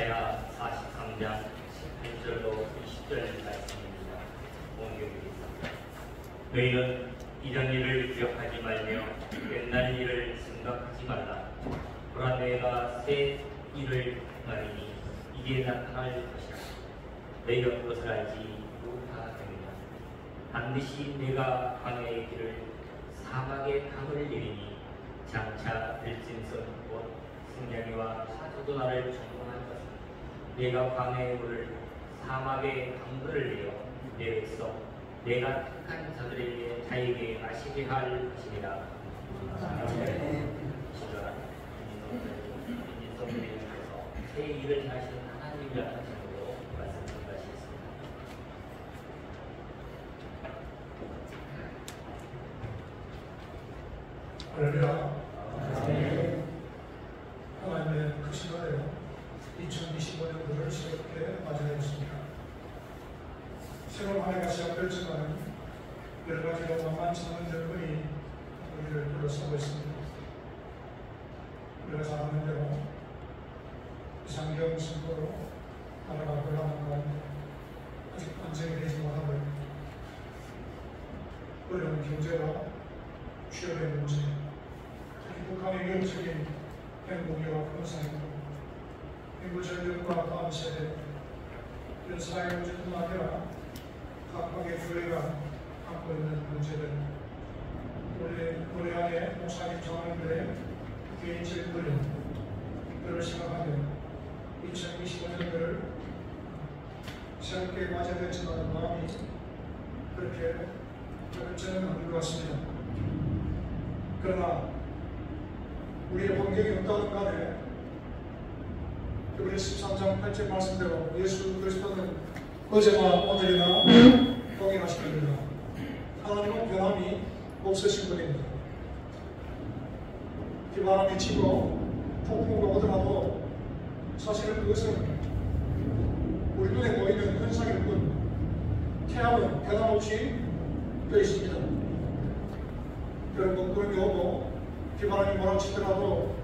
이사야 43장 18절로 20절 말씀입니다. 본경입니다. 너희는 이전 일을 기억하지 말며 옛날 일을 생각하지 말라. 보라, 내가 새 일을 말이니 이게 나타날 것이라. 너희가 그것을 알지 못하느니라. 반드시 내가 광야의 길을 사막의 강을 내리니 장차 들짐승 곧 승냥이와 사자도 나를 전공할 것이다. 내가 광야의 물을 사막의 강물을 내어 내렸어 내가 택한 자들에게 자에게 마시게 할 것이니라. 시절아, 인성들에게서 새 일을 하시는 하나님이라 하심으로 말씀 전하시겠습니다. 할렐루야. 하나님의 크신 은혜로 2025년도를 새롭게 맞이하였습니다. 새로운 한 해가 시작됐지만 여러 가지로 만만치 않은 여건이 우리를 둘러싸고 있습니다. 우리가 잘 아는 대로 이상경 신고로 나라가 곤란한 가운데 아직 안정이 되지 못하고 있습니다. 어려운 경제와 취업의 문제, 특히 북한의 위협적인 핵무기와 군사행동, 인구전력과 다음 세대, 이런 사회 문제뿐만 아니라 각각의 교회가 갖고 있는 문제들, 우리 안에 목사님 장로님들의 개인적인 어려움들을 생각하면 2025년도를 새롭게 맞이해야 되지만 마음이 그렇게 저는 않을 것 같습니다. 그러나 우리의 환경이 없다는 간에 우리 13장 8절 말씀대로 예수 그리스도는 어제나 오늘이나 동일하신 분입니다. 하나님은 변함이 없으신 분입니다. 비바람이 치고 폭풍우가 오더라도 사실은 그것은 우리 눈에 보이는 현상일 뿐 태양은 변함없이 떠 있습니다. 여러분, 구름이 오고 비바람이 몰아치더라도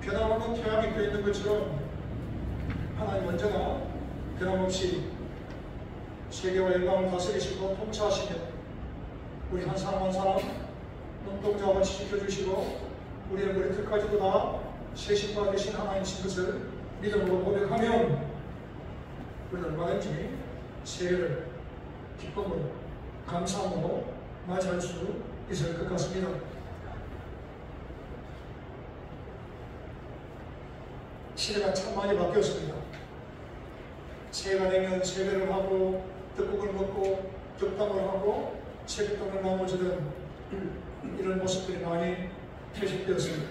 변함없는 태양이 떠 있는 것처럼 하나님 언제나 변함없이 세계와 열방을 다스리시고 통치하시며 우리 한 사람 한 사람 눈동자 같이 지켜주시고 우리의 머리끝까지도 다 세심과 되신 하나님이신 것을 믿음으로 고백하면 우리는 얼마든지 새해를 기쁨으로 감사함으로 맞이할 수 있을 것 같습니다. 시대가 참 많이 바뀌었습니다. 새해가 되면 세배를 하고 떡국을 먹고 덕담을 하고 새벽동을 나눠주는 이런 모습들이 많이 표식되었습니다.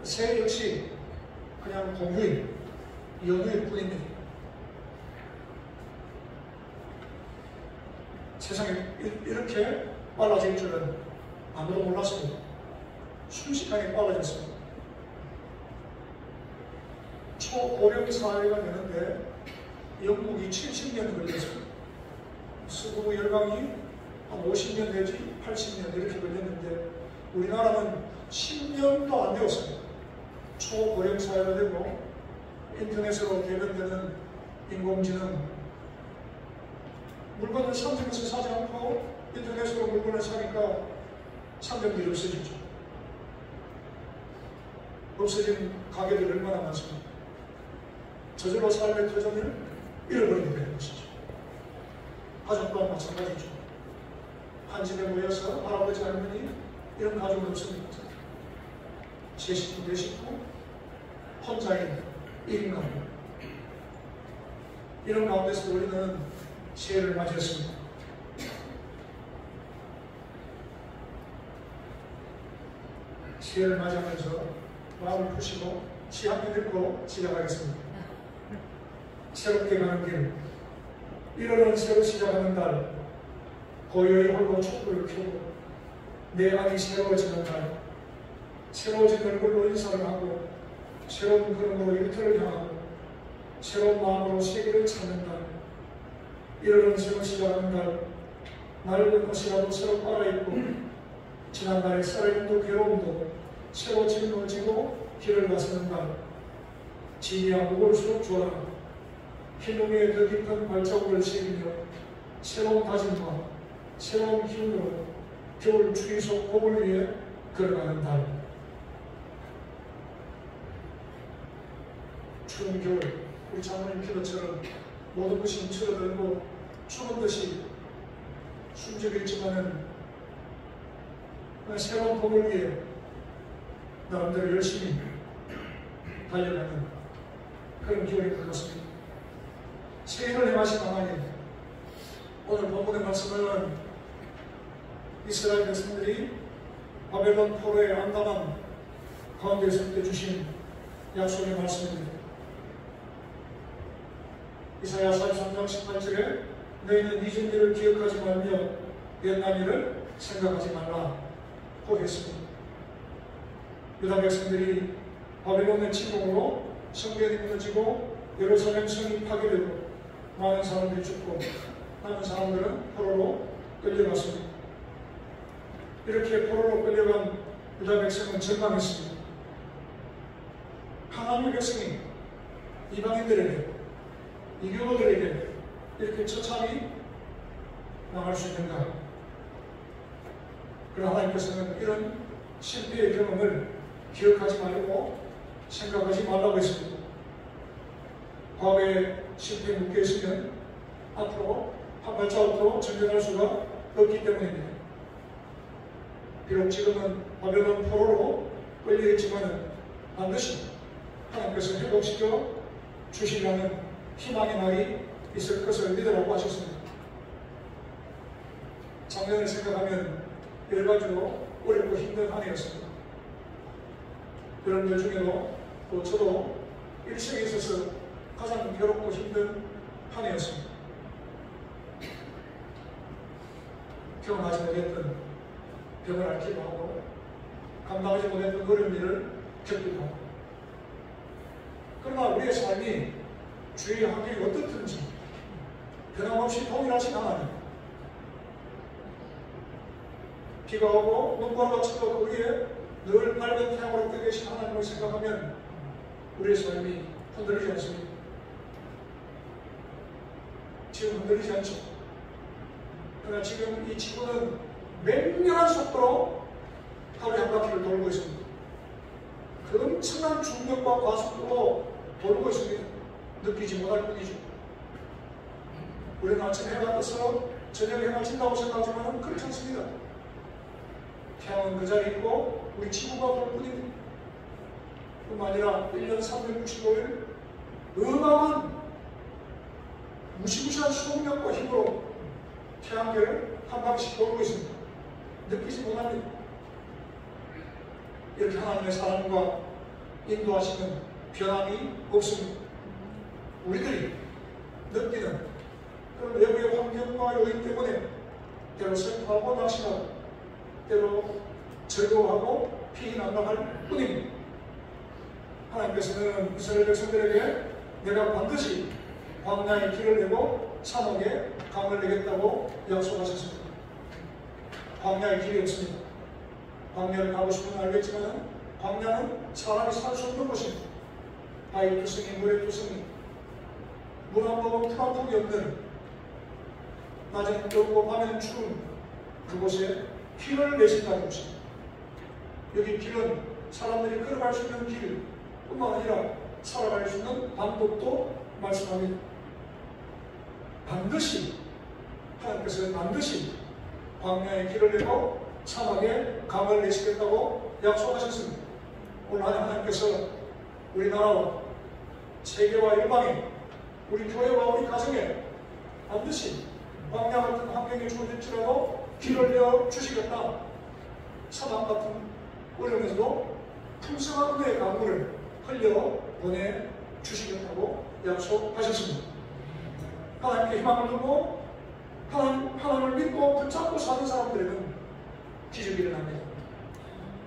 새해 역시 그냥 공휴일, 연휴일 뿐입니다. 세상이 이렇게 빨라질 줄은 아무도 몰랐습니다. 순식간에 빨라졌습니다. 초고령 사회가 되는데 영국이 70년 걸렸습니다. 서구 열강이 한 50년 내지 80년 이렇게 걸렸는데 우리나라는 10년도 안 되었습니다. 초고령 사회가 되고 인터넷으로 개변되는 인공지능, 물건을 상점에서 사지 않고 인터넷으로 물건을 사니까 상점들이 없어졌죠. 없어진 가게들이 얼마나 많습니까? 저절로 삶의 터전을 잃어버리게 되는 것이죠. 가족과 마찬가지죠. 한 집에 모여서 할아버지, 할머니 이런 가족은 없습니다. 세 식구, 네 식구, 혼자인 1인 가족. 이런 가운데서 우리는 새해를 맞이했습니다. 새해를 맞이하면서 마음을 푸시고 시 한 편 읽고 시작하겠습니다. 새롭게 가는 길, 1월은 새로 시작하는 달, 고요히 홀로 촛불을 켜고 내 안이 새로워지는 날, 새로워진 얼굴로 인사를 하고 새로운 걸음으로 일터를 향하고 새로운 마음으로 세계를 찾는 날, 1월은 새로 시작하는 날, 낡은 옷이라도 새로 빨아입고 지난날의 쓰라림도 괴로움도 새로 짊어지고 길을 나서는 날, 지니야 무거울수록 좋아라. 흰눈에 더 깊은 발자국을 새기며 새로운 다짐과 새로운 기운으로 겨울 추위 속 봄을 위해 걸어가는 달. 추운 겨울 우리 장모님 기도처럼 모든 것이 줄어들고 추운 듯이 숨죽여 있지만은 새로운 봄을 위해 나름대로 열심히 달려가는 그런 기운인 것 같습니다. 새해를 행하신 하나님, 오늘 본문의 말씀은 이스라엘 백성들이 바벨론 포로의 암담한 가운데 있을 때 주신 약속의 말씀입니다. 이사야 43장 18절에 너희는 잊은 일을 기억하지 말며 옛날 일을 생각하지 말라고 했습니다. 유다 백성들이 바벨론의 침공으로 성벽이 무너지고 예루살렘 성이 파괴되고 많은 사람들이 죽고 많은 사람들은 포로로 끌려갔습니다. 이렇게 포로로 끌려간 유다 백성은 절망했습니다. 하나님의 백성이 이방인들에게 이교도들에게 이렇게 처참히 망할 수 있는가? 그러나 하나님께서는 이런 실패의 경험을 기억하지 말고 생각하지 말라고 했습니다. 과거에 실패에 묶여 있으면 앞으로 한 발자국도 전진할 수가 없기 때문입니다. 비록 지금은 바벨론 포로로 끌려 있지만 반드시 하나님께서 회복시켜 주시려는 희망의 날이 있을 것을 믿으라고 하셨습니다. 작년을 생각하면 여러 가지로 어렵고 힘든 한 해였습니다. 여러분들 중에도 또 저도 일생에 있어서 가장 괴롭고 힘든 한 해였습니다. 경험하지 못했던 병을 앓기도 하고 감당하지 못했던 어려운 일을 겪기도 하고, 그러나 우리의 삶이 주위의 환경이 어떻든지 변함없이 동일하신 하나님, 비가 오고 눈보라가 쳐도 그 위에 늘 밝은 태양으로 떠 계신 하나님을 생각하면 우리의 삶이 흔들리지 않습니다. 지금 흔들리지 않죠. 그러나 지금 이 지구는 맹렬한 속도로 하루에 한 바퀴를 돌고 있습니다. 그 엄청난 중력과 과속도로 돌고 있습니다. 느끼지 못할 뿐이죠. 우리는 아침 해가 떠서 저녁에 해가 진다고 생각하지만 그렇지 않습니다. 태양은 그 자리에 있고 우리 지구가 돌 뿐입니다. 뿐만 아니라 1년 365일 어마어마한 무시무시한 수동력과 힘으로 태양계를 한 바퀴씩 돌고 있습니다. 느끼지 못합니다. 이렇게 하나님의 사랑과 인도하시는 변함이 없습니다. 우리들이 느끼는 그런 외부의 환경과 요인 때문에 때로 슬퍼하고 낙심하고 때로 즐거워하고 피난당할 뿐입니다. 하나님께서는 이스라엘 백성들에게 내가 반드시 광야의 길을 내고 사막에 강을 내겠다고 약속하셨습니다. 광야의 길이 없습니다. 광야를 가고 싶으면 알겠지만 광야는 사람이 살 수 없는 곳입니다. 바위 투성이, 물의 투성이, 물 한 모금 풀 한 폭이 없는, 낮에는 덥고 밤에는 추운 그곳에 길을 내신다는 것입니다. 여기 길은 사람들이 걸어갈 수 있는 길 뿐만 아니라 살아갈 수 있는 방법도 말씀합니다. 반드시 하나님께서는 반드시 광야의 길을 내고 사막에 강을 내시겠다고 약속하셨습니다. 오늘 하나님께서 우리나라와 세계와 일방에 우리 교회와 우리 가정에 반드시 광야 같은 환경이 주어질지라도 길을 내어 주시겠다. 사막 같은 어려움에서도 풍성한 은혜의 강물을 흘려 보내 주시겠다고 약속하셨습니다. 하나님께 희망을 두고 하나님을 믿고 붙잡고 사는 사람들에게는 기적이 일어납니다.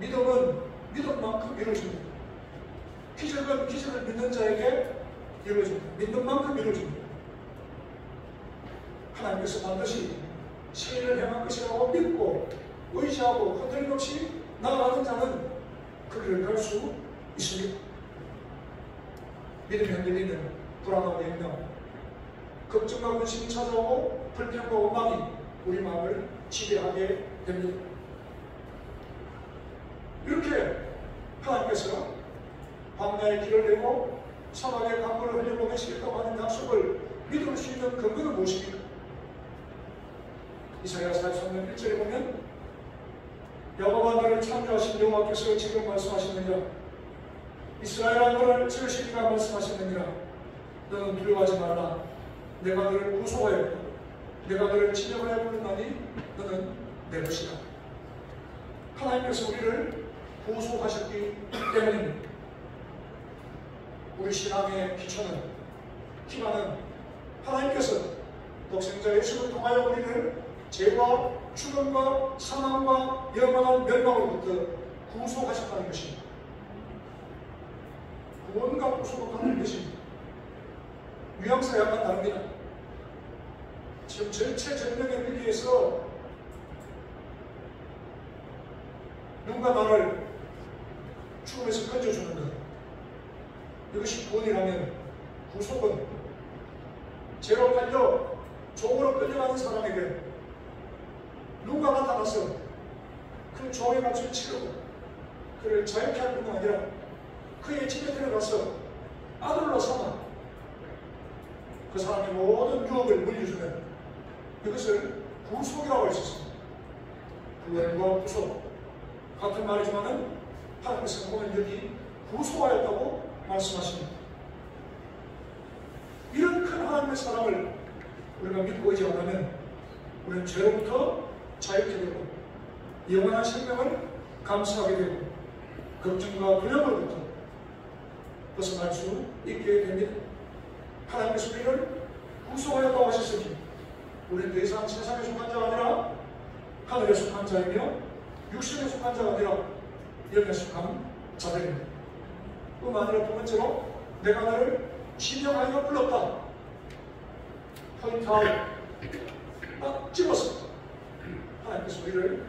믿음은 믿음만큼 이루어집니다. 기적은 기적을 믿는 자에게 이루어집니다. 믿는 만큼 이루어집니다. 하나님께서 반드시 세일을 행할 것이라고 믿고 의지하고 흔들림 없이 나아가는 자는 그 길을 갈 수 있습니다. 믿음이 흔들리는 불안하고 염려, 걱정과 근심이 찾아오고 불평과 원망이 우리 마음을 지배하게 됩니다. 이렇게 하나님께서 광야의 길을 내고 사막의 강물을 흘려보내시겠다고 하는 약속을 믿을 수 있는 근거는 무엇입니까? 이사야 43년 1절에 보면 여호와 너를 창조하신 여호와께서 지금 말씀하시느니라. 이스라엘아 너를 지으신 이가 말씀하시느니라. 너는 두려워하지 말라. 내가 너를 구속하였고 내가 너를 진정하여 부르나니 너는 내 것이다. 하나님께서 우리를 구속하셨기 때문입니다. 우리 신앙의 기초는, 기반은 하나님께서 독생자 예수를 통하여 우리를 죄와 죽음과 사망과 영원한 멸망으로부터 구속하셨다는 것입니다. 구원과 구속을 받는 것입니다. 뉘앙스가 약간 다릅니다. 지금 전체 전명의 위기에서 누군가 나를 죽음에서 건져주는 것, 이것이 구원이라면, 구속은 죄로 팔려 종으로 끌려가는 사람에게 누가 나타나서 그 종의 값을 치르고 그를 자유케 할 뿐만 아니라 그의 집에 들어가서 아들로 삼아 그 사람의 모든 유혹을 물려주는, 이것을 구속이라고 할 수 있습니다. 구원과 구속 같은 말이지만은 하나님께서 오늘 여기 구속하였다고 말씀하십니다. 이런 큰 하나님의 사랑을 우리가 믿고 의지하면 우리는 죄로부터 자유케 되고 영원한 생명을 감수하게 되고 걱정과 두려움으로부터 벗어날 수 있게 됩니다. 하나님께서 우리를 구속하였다고 하셨으니 우리는 더 이상 세상에 속한 자가 아니라 하늘에 속한 자이며 육신에 속한 자가 아니라 영에 속한 자들입니다. 뿐만 아니라 두 번째로 내가 너를 지명하여 불렀다. 포인트아웃 딱 찍었습니다. 하나님께서 우리를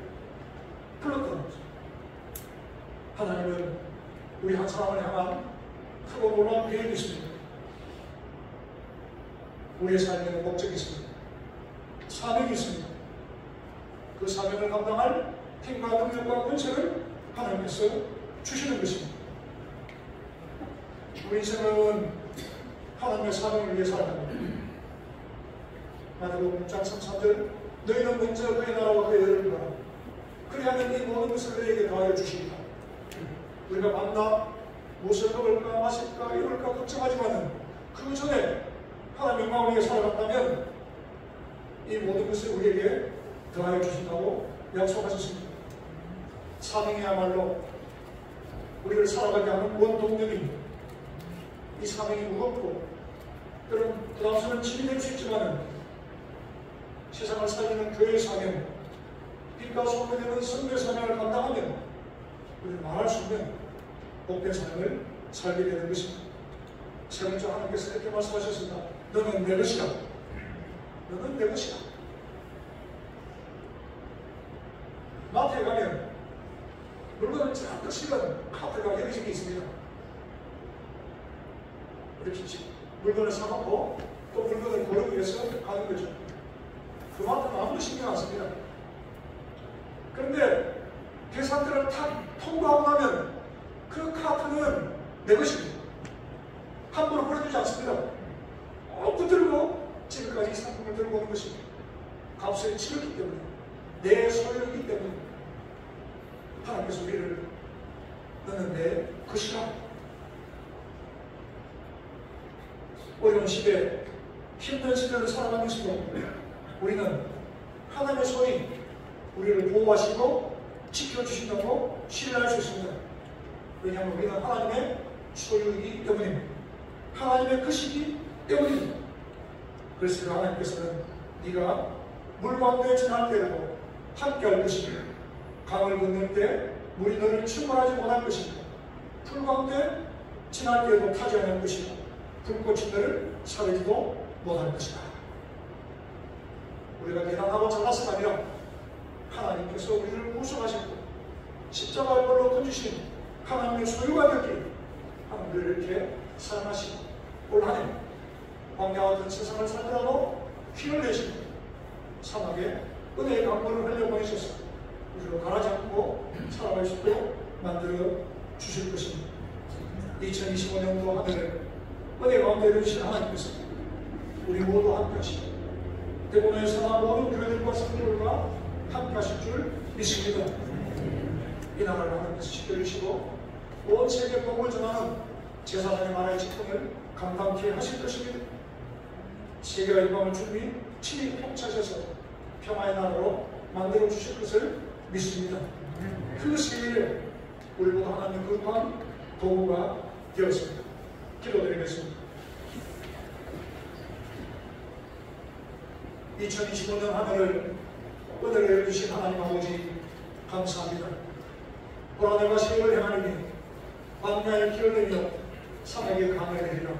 불렀다는 거죠. 하나님은 우리 한 사람을 향한 크고 놀라운 계획이 있습니다. 우리의 삶에는 목적이 있습니다. 사명이 있습니다. 그 사명을 감당할 힘과 능력과 권세를 하나님께서 주시는 것입니다. 우리 인생은 하나님의 사명을 위해 살아갑니다. 마태복음 6장 33절 너희는 먼저 그의 나라와 그의 의를 구하라. 그리하면 이 모든 것을 너희에게 더하여 주시리라. 우리가 만나 무엇을 먹을까 마실까 이럴까 걱정하지만은 그 전에 하나님의 마음을 위해 살아갔다면 이 모든 것을 우리에게 더하여 주신다고 약속하셨습니다. 사명이야말로 우리를 살아가게 하는 원동력입니다. 이 사명이 무겁고 때론 부담스러운 짐이 될 수 있지만 세상을 살리는 교회의 사명, 빛과 소금이 되는 선교의 사명을 감당하면 우리는 말할 수 없는 복된 삶을 살게 되는 것입니다. 세 번째 하나님께서 이렇게 말씀하셨습니다. 너는 내 것이다. 너는 내 것이다. 마트에 가면 물건을 잔뜩 실은 카트가 여러 개 있습니다. 이렇게 물건을 사놓고 또 물건을 고르기 위해서 가는 거죠. 그 마트는 아무도 신경 안 씁니다. 그런데 계산대를 탁 통과하고 나면 그 카트는 내 것입니다. 함부로 버려주지 않습니다. 붙들고 집에까지 이 상품을 들고 오는 것입니다. 값을 치렀기 때문에, 내 소유이기 때문에 하나님께서 우리를 너는 내 것이라. 어려운 시대, 힘든 시대를 살아가면서도 우리는 하나님의 소유, 우리를 보호하시고 지켜주신다고 신뢰할 수 있습니다. 왜냐하면 우리는 하나님의 소유이기 때문입니다. 하나님의 것이기 때문입니다. 그래서 하나님께서는 네가 물 가운데 지날 때에도 함께 할 것이며 강을 건널 때 물이 너를 침몰하지 못할 것이며 풀 가운데 지날 때에도 타지 않을 것이며 불꽃이 너를 사르지도 못할 것이다. 우리가 대단하고 잘나서가 아니라 하나님께서 우리를 구속하셨고 십자가의 벌로 건지신 하나님의 소유가 되었기에 하나님을 이렇게 사랑하시고 올 한 해 광야와 같은 세상을 살더라도 힘을 내시고 사막에 은혜의 강물을 흘려보내셔서 우리로 가라지 않고 살아갈 수 있도록 만들어 주실 것입니다. 2025년도 하늘을 은혜 가운데 이루신 하나님께서 우리 모두 함께 하시고 대구의 사랑 모든 교회들과 성도들과 함께 하실 줄 믿습니다. 이 나라를 하나님께서 지켜주시고 온 세계 복음을 전하는 제사장의 나라의 직분을 감당케 하실 것입니다. 세계가 이 밤을 주님이 친히 통치하셔서 평화의 나라로 만들어 주실 것을 믿습니다. 그 세계에 우리 모두 하나님의 거룩한 도구가 되었습니다. 기도드리겠습니다. 2025년 한 해를 은혜를 주신 하나님 아버지 감사합니다. 고난과 시험을 행하느니 광야에 기을 내며 사막에 강을 내리라.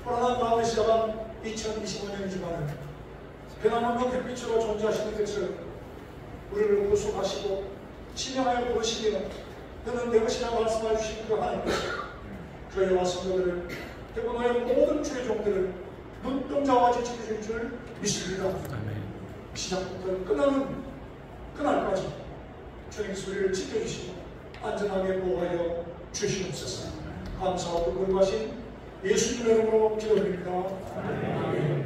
불안한 마음에 시작한 2025년이지만 변함없는 햇빛으로 존재하시는 것을 우리를 구속하시고 신령하여 부르시며 너는 내 것이라 말씀해 주신 그 하나님께서 교회와 성도들을 대구노의 모든 주의 종들을 눈동자와 지켜주실 줄 믿습니다. 시작부터 끝나는 그날까지 주님께서 우리를 지켜주시고 안전하게 보호하여 주시옵소서. 감사하고 거룩하신 예수님의 이름으로 기도드립니다. 아멘.